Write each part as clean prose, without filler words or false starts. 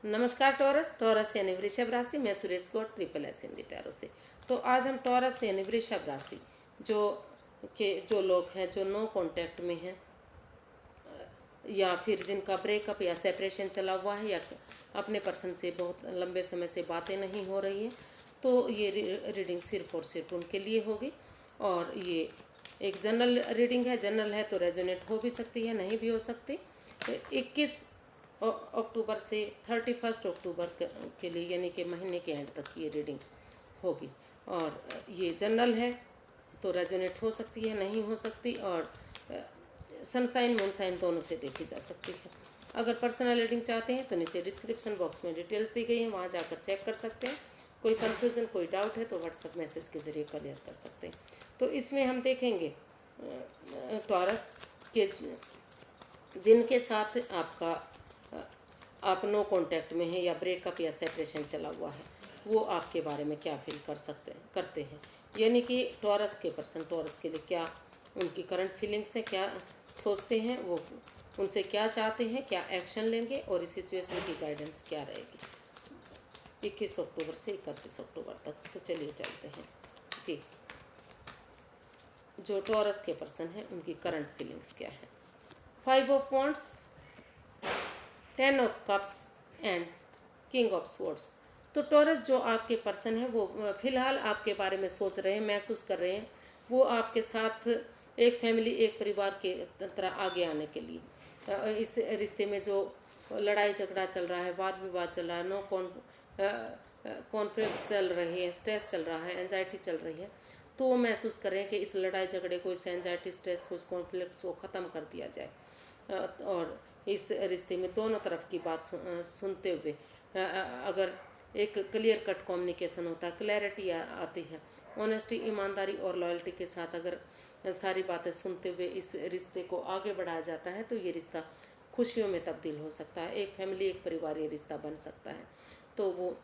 नमस्कार taurus. Taurus यानी वृषभ राशि। मैं Suresh Gaur triple S Hindi tarot से। तो आज हम टॉरस यानी वृषभ राशि जो लोग हैं जो नो कांटेक्ट में हैं या फिर जिनका ब्रेकअप या सेपरेशन चला हुआ है या अपने पर्सन से बहुत लंबे समय से बातें नहीं हो रही हैं, तो ये रीडिंग सिर्फ और सिर्फ उनके लिए होगी। और ये एक जनरल रीडिंग है। जनरल है तो रेजोनेट हो भी सकती है, नहीं भी हो सकती। 21 अक्टूबर से 31 अक्टूबर के लिए यानी कि महीने के एंड तक ये रीडिंग होगी। और ये जनरल है तो रेजोनेट हो सकती है, नहीं हो सकती, और सनसाइन मूनसाइन दोनों से देखी जा सकती है। अगर पर्सनल रीडिंग चाहते हैं तो नीचे डिस्क्रिप्शन बॉक्स में डिटेल्स दी गई हैं, वहाँ जाकर चेक कर सकते हैं। कोई कन्फ्यूज़न कोई डाउट है तो व्हाट्सएप मैसेज के ज़रिए क्लियर कर सकते हैं। तो इसमें हम देखेंगे टॉरस के जिनके साथ आप नो कांटेक्ट में हैं या ब्रेकअप या सेपरेशन चला हुआ है, वो आपके बारे में क्या फील करते हैं। यानी कि टॉरस के पर्सन टॉरस के लिए क्या उनकी करंट फीलिंग्स हैं, क्या सोचते हैं, वो उनसे क्या चाहते हैं, क्या एक्शन लेंगे और इस सिचुएशन की गाइडेंस क्या रहेगी 21 अक्टूबर से 31 अक्टूबर तक। तो चलिए चलते हैं जी। जो टॉरस के पर्सन हैं उनकी करंट फीलिंग्स क्या है। 5 of wands, 10 of cups and king of swords. तो टॉरस जो आपके पर्सन है वो फिलहाल आपके बारे में सोच रहे हैं, महसूस कर रहे हैं। वो आपके साथ एक फैमिली, एक परिवार के तरह आगे आने के लिए इस रिश्ते में जो लड़ाई झगड़ा चल रहा है, वाद विवाद चल रहा है, नो कॉन्फ्लिक्ट चल रही है, स्ट्रेस चल रहा है, एंजाइटी चल रही है, तो वो महसूस कर रहे हैं कि इस लड़ाई झगड़े को, इस एंजाइटी स्ट्रेस को, इस कॉन्फ्लिक्ट को ख़त्म कर दिया जाए। और इस रिश्ते में दोनों तरफ की बात सुनते हुए अगर एक क्लियर कट कम्युनिकेशन होता है, क्लैरिटी आती है, ऑनेस्टी, ईमानदारी और लॉयल्टी के साथ अगर सारी बातें सुनते हुए इस रिश्ते को आगे बढ़ाया जाता है तो ये रिश्ता खुशियों में तब्दील हो सकता है। एक फैमिली, एक परिवार ये रिश्ता बन सकता है। तो वो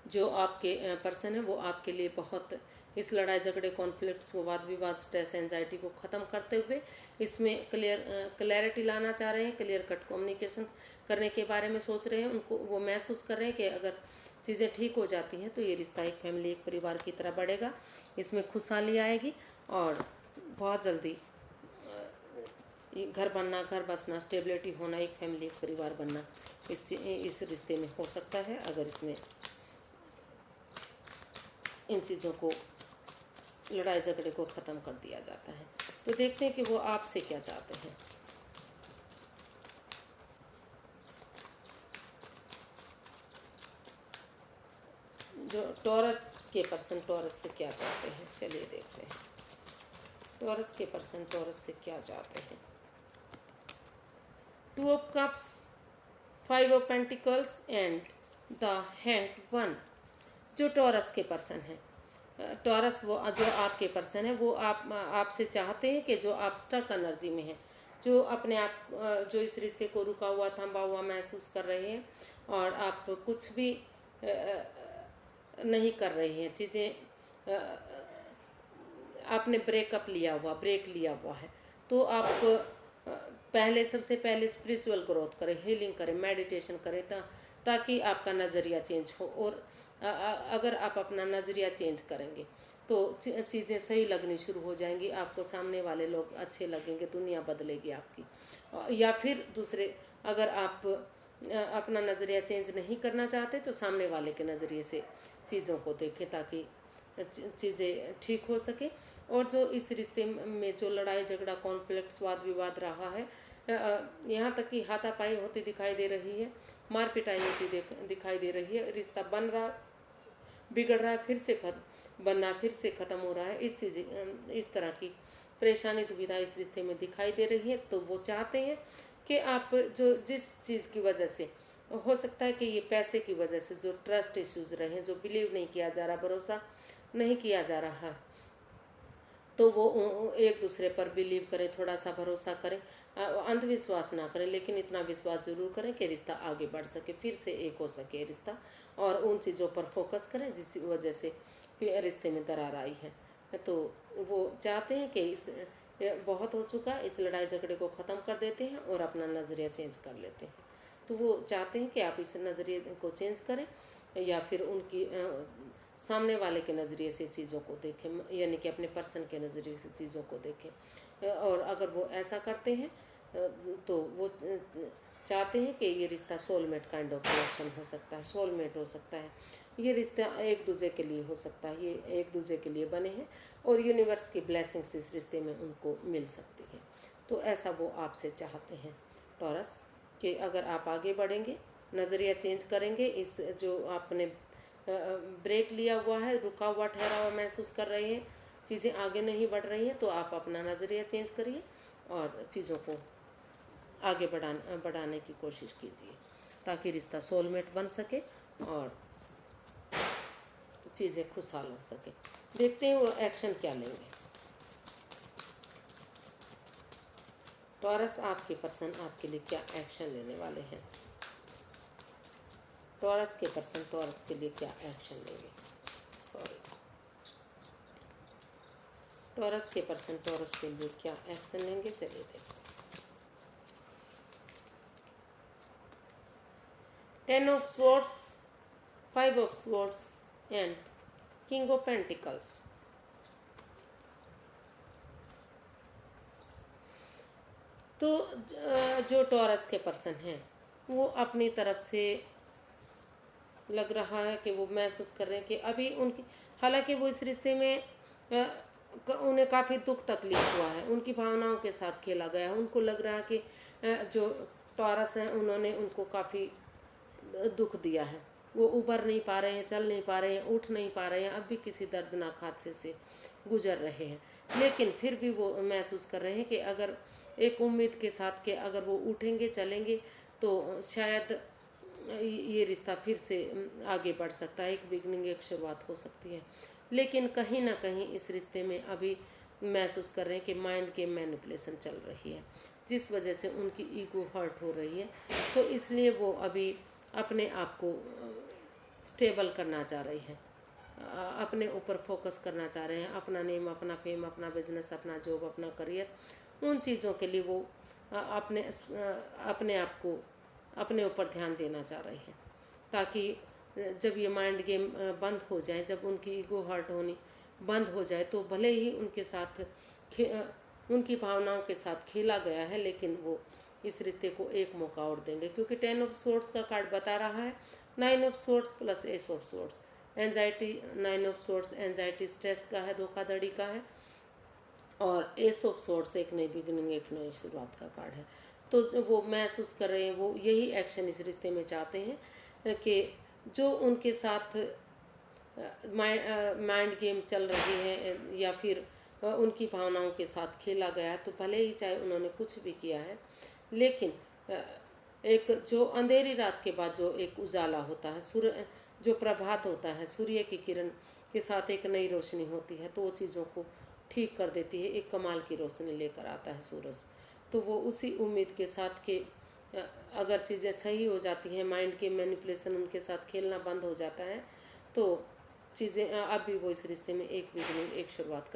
जो आपके पर्सन है वो आपके लिए बहुत इस लड़ाई झगड़े, कॉन्फ्लिक्ट्स को, वाद विवाद, स्ट्रेस, एंजाइटी को ख़त्म करते हुए इसमें क्लैरिटी लाना चाह रहे हैं, क्लियर कट कम्युनिकेशन करने के बारे में सोच रहे हैं। उनको वो महसूस कर रहे हैं कि अगर चीज़ें ठीक हो जाती हैं तो ये रिश्ता एक फैमिली, एक परिवार की तरह बढ़ेगा, इसमें खुशहाली आएगी और बहुत जल्दी घर बनना, घर बसना, स्टेबिलिटी होना, एक फैमिली, एक परिवार बनना इस रिश्ते में हो सकता है अगर इसमें इन चीज़ों को, लड़ाई झगड़े को ख़त्म कर दिया जाता है। तो देखते हैं कि वो आपसे क्या चाहते हैं। जो टॉरस के पर्सन टॉरस से क्या चाहते हैं, चलिए देखते हैं टॉरस के पर्सन टॉरस से क्या चाहते हैं। 2 of cups, 5 of pentacles and the hanged one. जो टॉरस के पर्सन हैं, टॉरस वो जो आपके पर्सन है वो आपसे चाहते हैं कि जो आप स्टक एनर्जी में हैं, जो अपने आप जो इस रिश्ते को रुका हुआ, थमा हुआ महसूस कर रहे हैं और आप कुछ भी नहीं कर रहे हैं, चीज़ें आपने ब्रेक लिया हुआ है, तो आप पहले सबसे पहले स्पिरिचुअल ग्रोथ करें, हीलिंग करें, मेडिटेशन करें ताकि आपका नज़रिया चेंज हो। और अगर आप अपना नज़रिया चेंज करेंगे तो चीज़ें सही लगनी शुरू हो जाएंगी, आपको सामने वाले लोग अच्छे लगेंगे, दुनिया बदलेगी आपकी। या फिर दूसरे, अगर आप अपना नज़रिया चेंज नहीं करना चाहते तो सामने वाले के नज़रिए से चीज़ों को देखें ताकि चीज़ें ठीक हो सके। और जो इस रिश्ते में जो लड़ाई झगड़ा, कॉन्फ्लिक्ट्स, वाद विवाद रहा है, यहाँ तक कि हाथापाई होती दिखाई दे रही है, मार पिटाई होती दिखाई दे रही है, रिश्ता बन रहा, बिगड़ रहा है, फिर से बनना, फिर से ख़त्म हो रहा है, इस तरह की परेशानी, दुविधा इस रिश्ते में दिखाई दे रही है। तो वो चाहते हैं कि आप जो जिस चीज़ की वजह से, हो सकता है कि ये पैसे की वजह से जो ट्रस्ट इश्यूज रहे, जो बिलीव नहीं किया जा रहा, भरोसा नहीं किया जा रहा, तो वो एक दूसरे पर बिलीव करें, थोड़ा सा भरोसा करें, अंधविश्वास ना करें, लेकिन इतना विश्वास ज़रूर करें कि रिश्ता आगे बढ़ सके, फिर से एक हो सके रिश्ता, और उन चीज़ों पर फोकस करें जिस वजह से रिश्ते में दरार आई है। तो वो चाहते हैं कि बहुत हो चुका, इस लड़ाई झगड़े को ख़त्म कर देते हैं और अपना नज़रिया चेंज कर लेते हैं। तो वो चाहते हैं कि आप इस नज़रिए को चेंज करें या फिर उनकी सामने वाले के नज़रिए से चीज़ों को देखें, यानी कि अपने पर्सन के नज़रिए से चीज़ों को देखें। और अगर वो ऐसा करते हैं तो वो चाहते हैं कि ये रिश्ता सोलमेट काइंड ऑफ कनेक्शन हो सकता है, सोलमेट हो सकता है, ये रिश्ता एक दूसरे के लिए हो सकता है, ये एक दूसरे के लिए बने हैं और यूनिवर्स की ब्लेसिंग्स इस रिश्ते में उनको मिल सकती है। तो ऐसा वो आपसे चाहते हैं टॉरस, कि अगर आप आगे बढ़ेंगे, नज़रिया चेंज करेंगे, इस जो आपने ब्रेक लिया हुआ है, रुका हुआ ठहरा हुआ महसूस कर रहे हैं, चीज़ें आगे नहीं बढ़ रही हैं, तो आप अपना नज़रिया चेंज करिए और चीज़ों को आगे बढ़ाने की कोशिश कीजिए ताकि रिश्ता सोलमेट बन सके और चीज़ें खुशहाल हो सके। देखते हैं वो एक्शन क्या लेंगे। टॉरस, आपके पर्सन आपके लिए क्या एक्शन लेने वाले हैं? टॉरस के पर्सन टॉरस के लिए क्या एक्शन लेंगे? सॉरी, टॉरस के पर्सन टॉरस के लिए क्या एक्शन लेंगे? चलिए देखो। 10 of swords, 5 of swords and King of Pentacles। तो जो टॉरस के पर्सन हैं वो अपनी तरफ से लग रहा है कि वो महसूस कर रहे हैं कि अभी उनकी, हालांकि वो इस रिश्ते में उन्हें काफ़ी दुख तकलीफ हुआ है, उनकी भावनाओं के साथ खेला गया है। उनको लग रहा है कि जो टॉरस हैं उन्होंने उनको काफ़ी दुख दिया है, वो उबर नहीं पा रहे हैं, चल नहीं पा रहे हैं, उठ नहीं पा रहे हैं, अब भी किसी दर्दनाक हादसे से गुजर रहे हैं। लेकिन फिर भी वो महसूस कर रहे हैं कि अगर एक उम्मीद के साथ कि अगर वो उठेंगे चलेंगे तो शायद ये रिश्ता फिर से आगे बढ़ सकता है, एक बिगनिंग, एक शुरुआत हो सकती है। लेकिन कहीं ना कहीं इस रिश्ते में अभी महसूस कर रहे हैं कि माइंड के मैनिपुलेशन चल रही है, जिस वजह से उनकी ईगो हर्ट हो रही है। तो इसलिए वो अभी अपने आप को स्टेबल करना चाह रही है, अपने ऊपर फोकस करना चाह रहे हैं, अपना नेम, अपना फेम, अपना बिजनेस, अपना जॉब, अपना करियर, उन चीज़ों के लिए वो अपने आप को अपने ऊपर ध्यान देना चाह रहे हैं, ताकि जब ये माइंड गेम बंद हो जाए, जब उनकी ईगो हर्ट होनी बंद हो जाए, तो भले ही उनके साथ उनकी भावनाओं के साथ खेला गया है, लेकिन वो इस रिश्ते को एक मौका और देंगे। क्योंकि 10 ऑफ सोर्ड्स का कार्ड बता रहा है 9 of swords plus S of swords, anxiety, 9 of swords anxiety, stress का है, धोखाधड़ी का है, और एस ऑफ सोर्ड्स एक नई बिगिनिंग, एक नई शुरुआत का कार्ड है। तो वो महसूस कर रहे हैं, वो यही एक्शन इस रिश्ते में चाहते हैं कि जो उनके साथ माइंड गेम चल रही है या फिर उनकी भावनाओं के साथ खेला गया है, तो भले ही चाहे उन्होंने कुछ भी किया है, लेकिन एक जो अंधेरी रात के बाद जो एक उजाला होता है, सूर्य जो प्रभात होता है, सूर्य की किरण के साथ एक नई रोशनी होती है, तो वो चीज़ों को ठीक कर देती है, एक कमाल की रोशनी लेकर आता है सूरज। तो वो उसी उम्मीद के साथ कि अगर चीज़ें सही हो जाती हैं, माइंड के मैनिपुलेशन उनके साथ खेलना बंद हो जाता है, तो चीज़ें अब भी वो इस रिश्ते में एक बिगनिंग, एक शुरुआत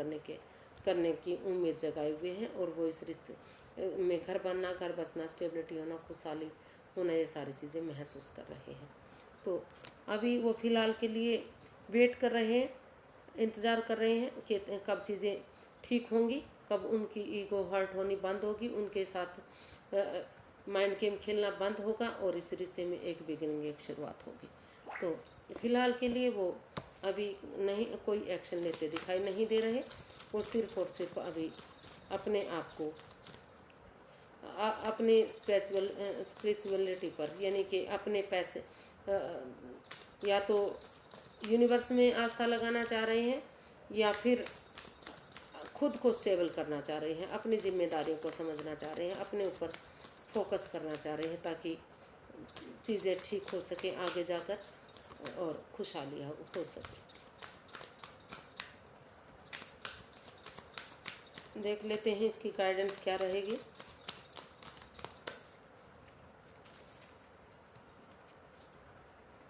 करने की उम्मीद जगाए हुए हैं, और वो इस रिश्ते में घर बनना, घर बसना, स्टेबिलिटी होना, खुशहाली होना, ये सारी चीज़ें महसूस कर रहे हैं। तो अभी वो फ़िलहाल के लिए वेट कर रहे हैं, इंतज़ार कर रहे हैं कि कब चीज़ें ठीक होंगी, कब उनकी ईगो हर्ट होनी बंद होगी, उनके साथ माइंड गेम खेलना बंद होगा, और इस रिश्ते में एक बिगिनिंग, एक शुरुआत होगी। तो फिलहाल के लिए वो अभी नहीं कोई एक्शन लेते दिखाई नहीं दे रहे, वो सिर्फ और सिर्फ अभी अपने आप को अपने स्पिरिचुअलिटी पर, यानी कि अपने पैसे या तो यूनिवर्स में आस्था लगाना चाह रहे हैं या फिर खुद को स्टेबल करना चाह रहे हैं, अपनी जिम्मेदारियों को समझना चाह रहे हैं, अपने ऊपर फोकस करना चाह रहे हैं, ताकि चीज़ें ठीक हो सके आगे जाकर और खुशहाली हो सके। देख लेते हैं इसकी गाइडेंस क्या रहेगी।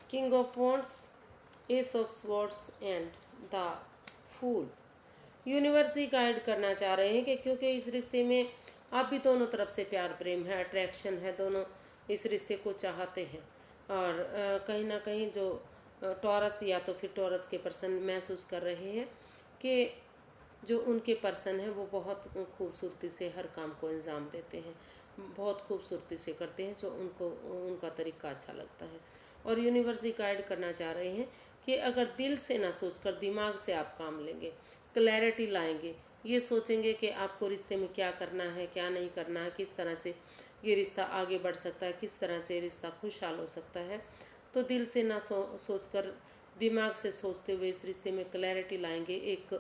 King of wands, ace of swords and the fool. Universe ही गाइड करना चाह रहे हैं कि क्योंकि इस रिश्ते में आप भी दोनों तरफ से प्यार प्रेम है, अट्रैक्शन है, दोनों इस रिश्ते को चाहते हैं। और कहीं ना कहीं जो टॉरस या तो फिर टॉरस के पर्सन महसूस कर रहे हैं कि जो उनके पर्सन है वो बहुत खूबसूरती से हर काम को अंजाम देते हैं, बहुत खूबसूरती से करते हैं, जो उनको उनका तरीका अच्छा लगता है। और यूनिवर्स ही गाइड करना चाह रहे हैं कि अगर दिल से ना सोचकर दिमाग से आप काम लेंगे, क्लैरिटी लाएंगे, ये सोचेंगे कि आपको रिश्ते में क्या करना है, क्या नहीं करना है, किस तरह से ये रिश्ता आगे बढ़ सकता है, किस तरह से रिश्ता खुशहाल हो सकता है, तो दिल से ना सोचकर दिमाग से सोचते हुए इस रिश्ते में क्लैरिटी लाएंगे। एक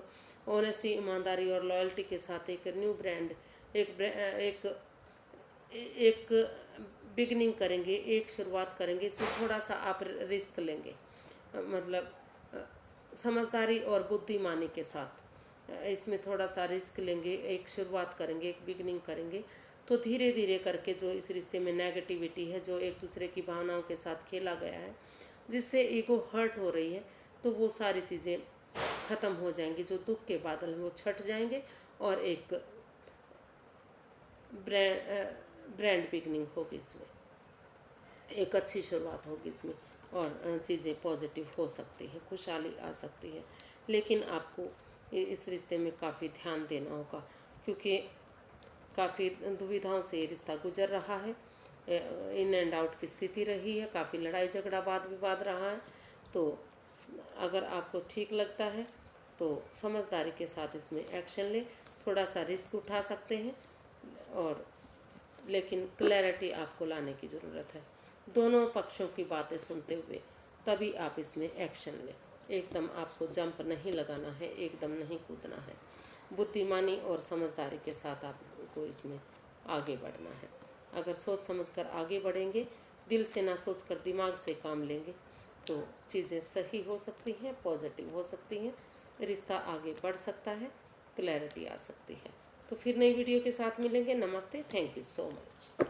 ऑनेस्टी, ईमानदारी और लॉयल्टी के साथ एक न्यू ब्रांड, एक एक बिगनिंग करेंगे, एक शुरुआत करेंगे। इसमें थोड़ा सा आप रिस्क लेंगे, मतलब समझदारी और बुद्धिमानी के साथ इसमें थोड़ा सा रिस्क लेंगे, एक शुरुआत करेंगे, एक बिगनिंग करेंगे। तो धीरे धीरे करके जो इस रिश्ते में नेगेटिविटी है, जो एक दूसरे की भावनाओं के साथ खेला गया है, जिससे ईगो हर्ट हो रही है, तो वो सारी चीज़ें ख़त्म हो जाएंगी। जो दुख के बादल हैं वो छट जाएंगे और एक ब्रांड बिगनिंग होगी, इसमें एक अच्छी शुरुआत होगी इसमें, और चीज़ें पॉजिटिव हो सकती हैं, खुशहाली आ सकती है। लेकिन आपको इस रिश्ते में काफ़ी ध्यान देना होगा, क्योंकि काफ़ी दुविधाओं से ये रिश्ता गुजर रहा है, इन एंड आउट की स्थिति रही है, काफ़ी लड़ाई झगड़ा वाद विवाद रहा है। तो अगर आपको ठीक लगता है तो समझदारी के साथ इसमें एक्शन लें, थोड़ा सा रिस्क उठा सकते हैं, और लेकिन क्लैरिटी आपको लाने की ज़रूरत है। दोनों पक्षों की बातें सुनते हुए तभी आप इसमें एक्शन लें। एकदम आपको जंप नहीं लगाना है, एकदम नहीं कूदना है। बुद्धिमानी और समझदारी के साथ आपको इसमें आगे बढ़ना है। अगर सोच समझकर आगे बढ़ेंगे, दिल से ना सोचकर दिमाग से काम लेंगे, तो चीज़ें सही हो सकती हैं, पॉजिटिव हो सकती हैं, रिश्ता आगे बढ़ सकता है, क्लैरिटी आ सकती है। तो फिर नई वीडियो के साथ मिलेंगे। नमस्ते, थैंक यू सो मच।